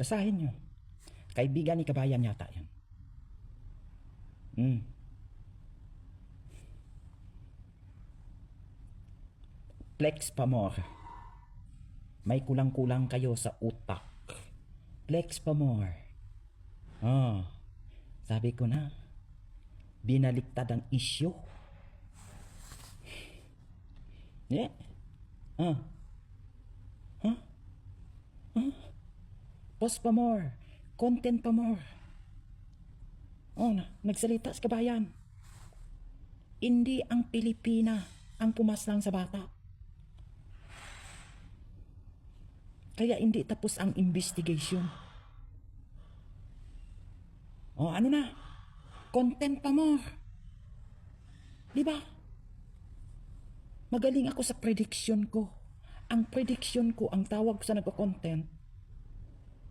Basahin nyo. Kaibigan ni Kabayan yata yan. Mm. Flex pa more. May kulang-kulang kayo sa utak. Flex pa more. Oh, sabi ko na, binaliktad ang issue. Yeah. Huh? Post pa more. Content pa more. Oh, nagsalita sa Kabayan. Hindi ang Pilipina ang pumaslang sa bata. Kaya hindi tapos ang investigation. Oh, ano na? Content pa more. Di ba? Magaling ako sa prediction ko. Ang prediction ko, ang tawag ko sa nagko-content,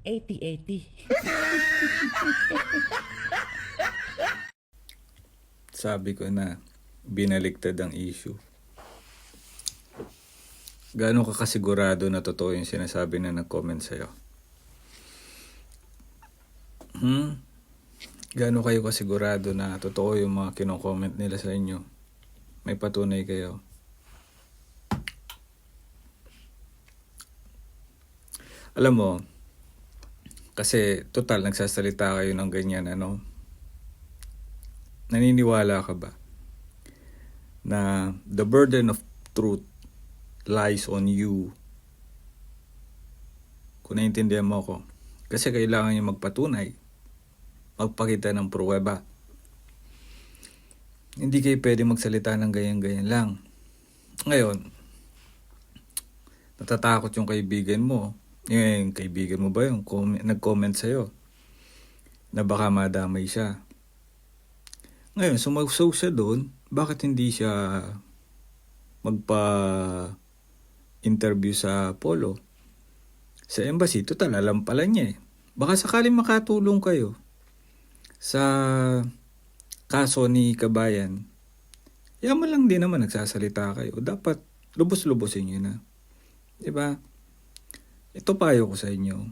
80-80. Sabi ko na, binaliktad ang issue. Gaano ka kasigurado na totoo yung sinasabi na nag-comment sa'yo? Gaano kayo kasigurado na totoo yung mga kino-comment nila sa inyo? May patunay kayo? Alam mo, kasi total nagsasalita kayo ng ganyan, ano? Naniniwala ka ba na the burden of truth lies on you? Kung naiintindihan mo ako. Kasi kailangan nyo magpatunay. Magpakita ng pruweba. Hindi kayo pwede magsalita ng ganyan-ganyan lang. Ngayon, natatakot yung kaibigan mo. Yung kaibigan mo ba yung nag-comment sa'yo na baka madamay siya? Ngayon, sumagsaw siya doon, bakit hindi siya magpa-interview sa Polo? Sa embassy, total, alam pala niya eh. Baka sakaling makatulong kayo sa kaso ni Kabayan. Yaman lang din naman nagsasalita kayo. Dapat lubos-lubosin nyo na. Diba? Ito payo ko sa inyo.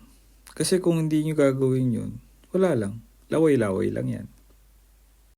Kasi kung hindi nyo gagawin yun, wala lang. Laway-laway lang yan.